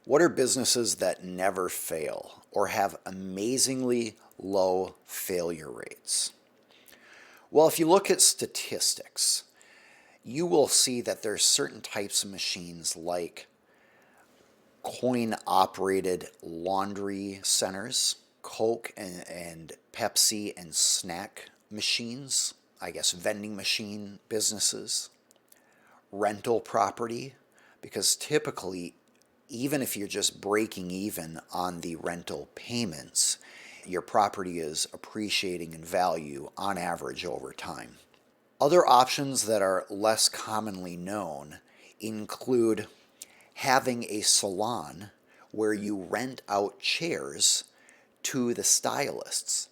What are businesses that never fail or have amazingly low failure rates? Well, if you look at statistics, you will see that there's certain types of machines like coin operated laundry centers, Coke and Pepsi and snack machines, I guess vending machine businesses, rental property, because typically, even if you're just breaking even on the rental payments, your property is appreciating in value on average over time. Other options that are less commonly known include having a salon where you rent out chairs to the stylists.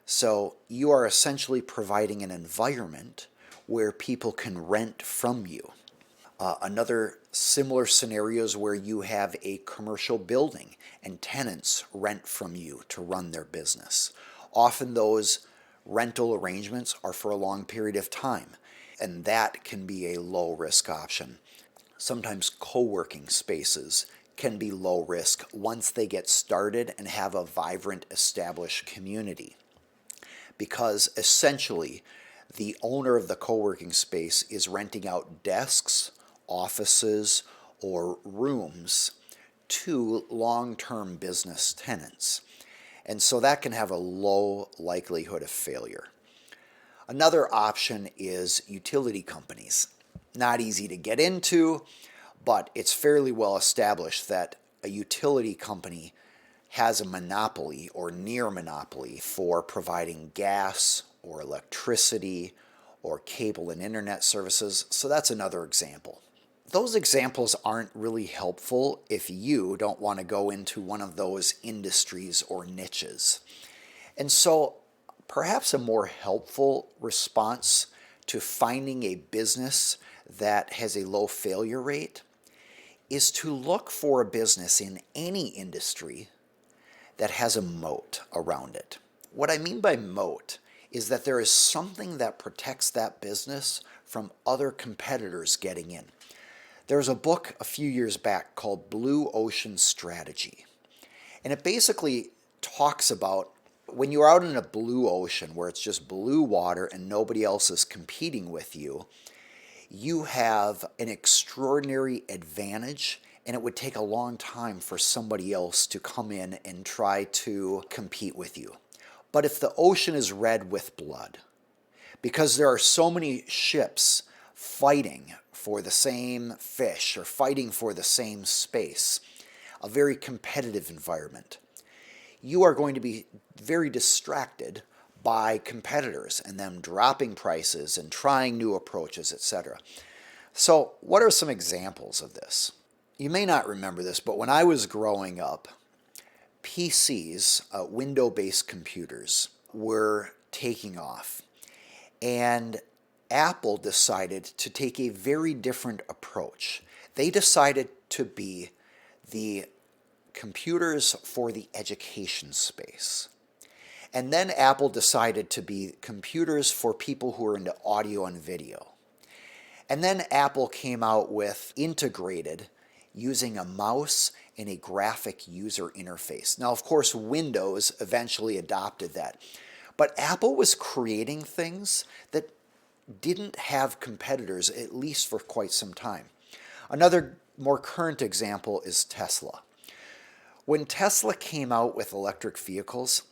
So you are essentially providing an environment where people can rent from you. Another similar scenario is where you have a commercial building and tenants rent from you to run their business. Often those rental arrangements are for a long period of time, and that can be a low risk option. Sometimes co-working spaces can be low risk once they get started and have a vibrant established community, because essentially the owner of the co-working space is renting out desks, offices, or rooms to long-term business tenants. And so that can have a low likelihood of failure. Another option is utility companies. Not easy to get into, but it's fairly well established that a utility company has a monopoly or near monopoly for providing gas or electricity or cable and internet services. So that's another example. Those examples aren't really helpful if you don't want to go into one of those industries or niches. And so perhaps a more helpful response to finding a business that has a low failure rate is to look for a business in any industry that has a moat around it. What I mean by moat is that there is something that protects that business from other competitors getting in. There was a book a few years back called Blue Ocean Strategy, and it basically talks about when you're out in a blue ocean where it's just blue water and nobody else is competing with you, you have an extraordinary advantage, and it would take a long time for somebody else to come in and try to compete with you. But if the ocean is red with blood, because there are so many ships fighting for the same fish or fighting for the same space, a very competitive environment, you are going to be very distracted by competitors and them dropping prices and trying new approaches, etc. So, what are some examples of this? You may not remember this, but when I was growing up, PCs, window-based computers, were taking off. And Apple decided to take a very different approach. They decided to be the computers for the education space. And then Apple decided to be computers for people who are into audio and video. And then Apple came out with integrated using a mouse and a graphic user interface. Now, of course, Windows eventually adopted that. But Apple was creating things that didn't have competitors, at least for quite some time. Another more current example is Tesla. When Tesla came out with electric vehicles,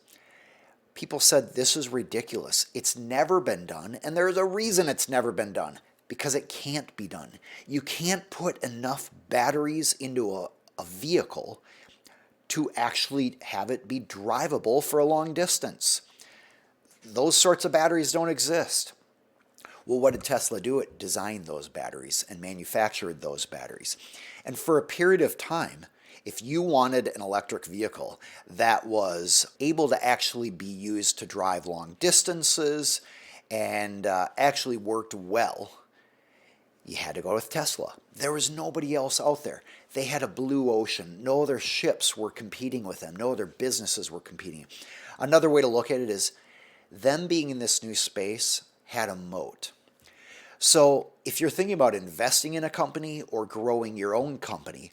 people said this is ridiculous. It's never been done, and there's a reason it's never been done, because it can't be done. You can't put enough batteries into a vehicle to actually have it be drivable for a long distance. Those sorts of batteries don't exist. Well, what did Tesla do? It designed those batteries and manufactured those batteries. And for a period of time, if you wanted an electric vehicle that was able to actually be used to drive long distances and actually worked well, you had to go with Tesla. There was nobody else out there. They had a blue ocean. No other ships were competing with them. No other businesses were competing. Another way to look at it is them being in this new space had a moat. So if you're thinking about investing in a company or growing your own company,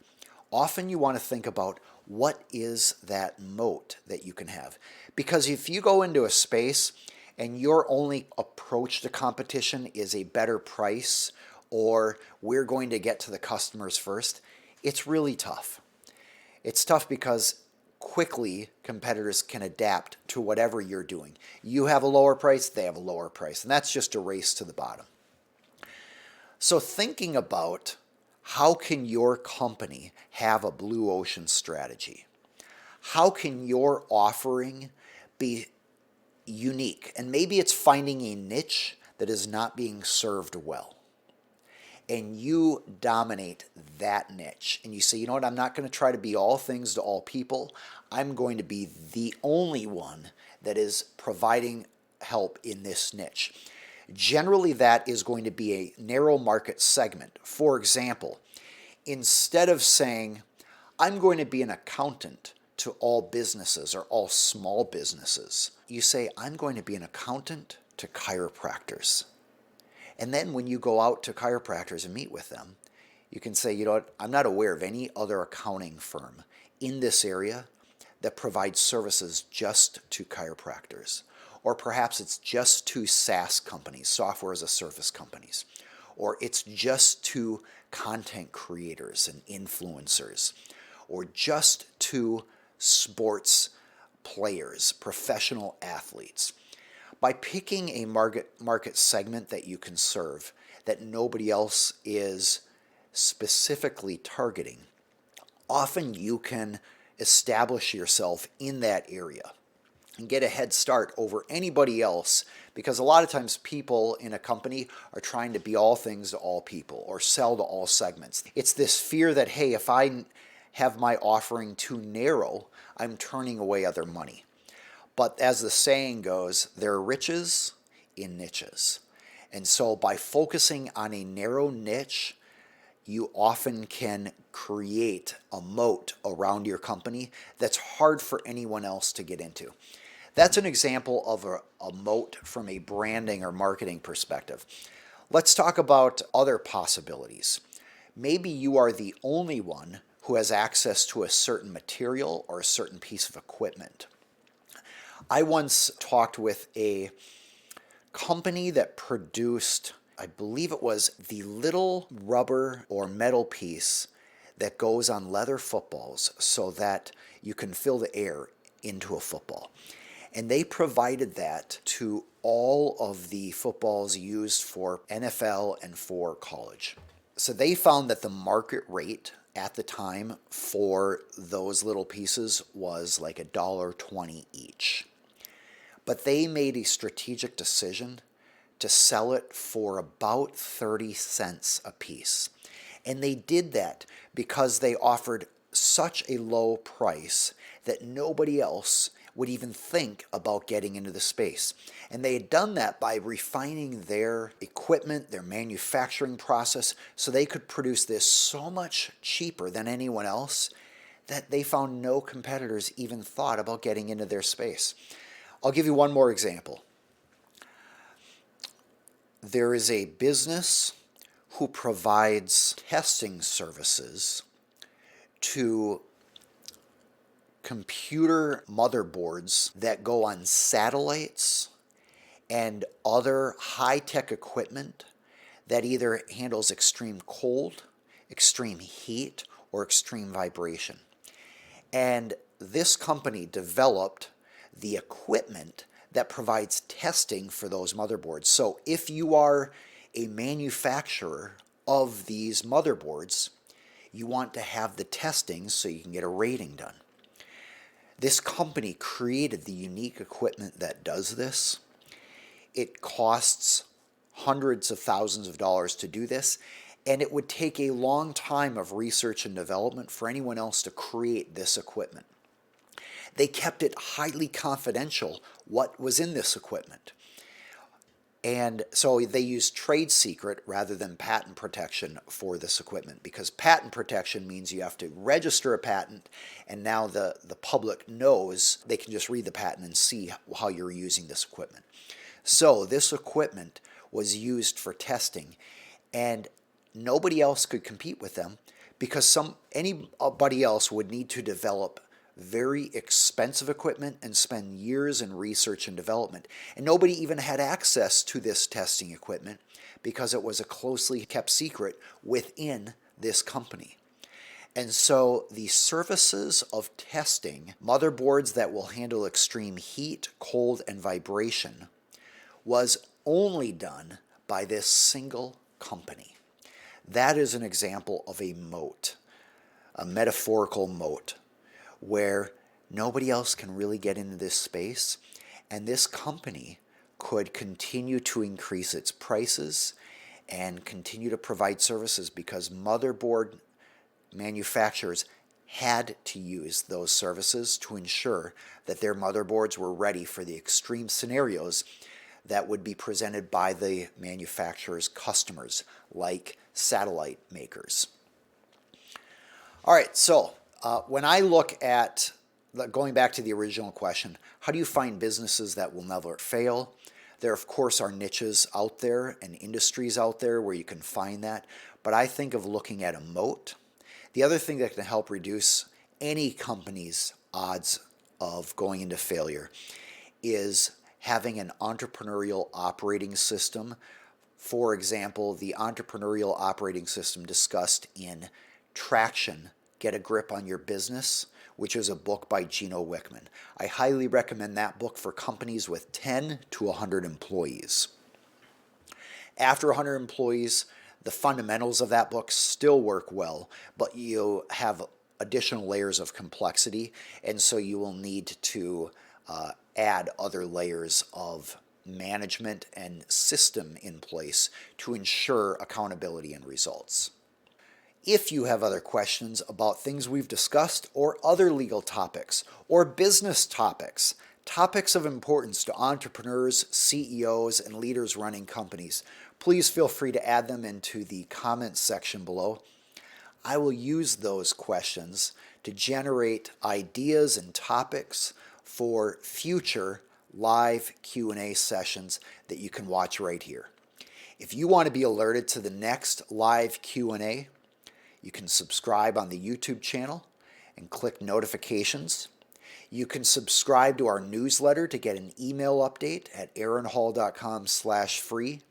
often you want to think about what is that moat that you can have. Because if you go into a space and your only approach to competition is a better price or we're going to get to the customers first, it's really tough. It's tough because quickly competitors can adapt to whatever you're doing. You have a lower price, they have a lower price, and that's just a race to the bottom. So thinking about how can your company have a blue ocean strategy? How can your offering be unique? And maybe it's finding a niche that is not being served well. And you dominate that niche. And you say, you know what, I'm not going to try to be all things to all people. I'm going to be the only one that is providing help in this niche. Generally, that is going to be a narrow market segment. For example, instead of saying, I'm going to be an accountant to all businesses or all small businesses, you say, I'm going to be an accountant to chiropractors. And then when you go out to chiropractors and meet with them, you can say, you know what, I'm not aware of any other accounting firm in this area that provides services just to chiropractors. Or perhaps it's just to SaaS companies, software as a service companies. Or it's just to content creators and influencers. Or just to sports players, professional athletes. By picking a market segment that you can serve, that nobody else is specifically targeting, often you can establish yourself in that area and get a head start over anybody else, because a lot of times people in a company are trying to be all things to all people or sell to all segments. It's this fear that, hey, if I have my offering too narrow, I'm turning away other money. But as the saying goes, there are riches in niches. And so by focusing on a narrow niche, you often can create a moat around your company that's hard for anyone else to get into. That's an example of a moat from a branding or marketing perspective. Let's talk about other possibilities. Maybe you are the only one who has access to a certain material or a certain piece of equipment. I once talked with a company that produced, I believe it was the little rubber or metal piece that goes on leather footballs so that you can fill the air into a football. And they provided that to all of the footballs used for NFL and for college. So they found that the market rate at the time for those little pieces was like $1.20 each. But they made a strategic decision to sell it for about 30 cents a piece. And they did that because they offered such a low price that nobody else would even think about getting into the space. And they had done that by refining their equipment, their manufacturing process, so they could produce this so much cheaper than anyone else that they found no competitors even thought about getting into their space. I'll give you one more example. There is a business who provides testing services to computer motherboards that go on satellites and other high-tech equipment that either handles extreme cold, extreme heat, or extreme vibration. And this company developed the equipment that provides testing for those motherboards. So if you are a manufacturer of these motherboards, you want to have the testing so you can get a rating done. This company created the unique equipment that does this. It costs hundreds of thousands of dollars to do this, and it would take a long time of research and development for anyone else to create this equipment. They kept it highly confidential what was in this equipment. And so they used trade secret rather than patent protection for this equipment, because patent protection means you have to register a patent, and now the public knows, they can just read the patent and see how you're using this equipment. So this equipment was used for testing, and nobody else could compete with them because anybody else would need to develop very expensive equipment and spend years in research and development. And nobody even had access to this testing equipment because it was a closely kept secret within this company. And so the services of testing motherboards that will handle extreme heat, cold, and vibration was only done by this single company. That is an example of a moat, a metaphorical moat, where nobody else can really get into this space, and this company could continue to increase its prices and continue to provide services because motherboard manufacturers had to use those services to ensure that their motherboards were ready for the extreme scenarios that would be presented by the manufacturer's customers, like satellite makers. All right, so when I look at, going back to the original question, how do you find businesses that will never fail? There, of course, are niches out there and industries out there where you can find that, but I think of looking at a moat. The other thing that can help reduce any company's odds of going into failure is having an entrepreneurial operating system. For example, the entrepreneurial operating system discussed in Traction, Get a Grip on Your Business, which is a book by Gino Wickman. I highly recommend that book for companies with 10 to 100 employees. After 100 employees, the fundamentals of that book still work well, but you have additional layers of complexity, and so you will need to add other layers of management and system in place to ensure accountability and results. If you have other questions about things we've discussed or other legal topics or business topics, topics of importance to entrepreneurs, CEOs, and leaders running companies, please feel free to add them into the comments section below. I will use those questions to generate ideas and topics for future live Q&A sessions that you can watch right here. If you want to be alerted to the next live Q&A, you can subscribe on the YouTube channel and click notifications. You can subscribe to our newsletter to get an email update at aaronhall.com/free.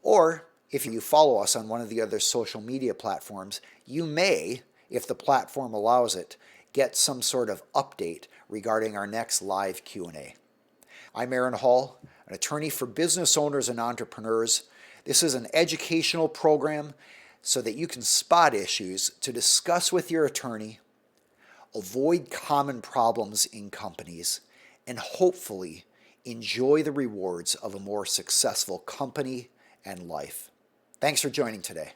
Or if you follow us on one of the other social media platforms, you may, if the platform allows it, get some sort of update regarding our next live Q&A. I'm Aaron Hall, an attorney for business owners and entrepreneurs. This is an educational program so that you can spot issues to discuss with your attorney, avoid common problems in companies, and hopefully enjoy the rewards of a more successful company and life. Thanks for joining today.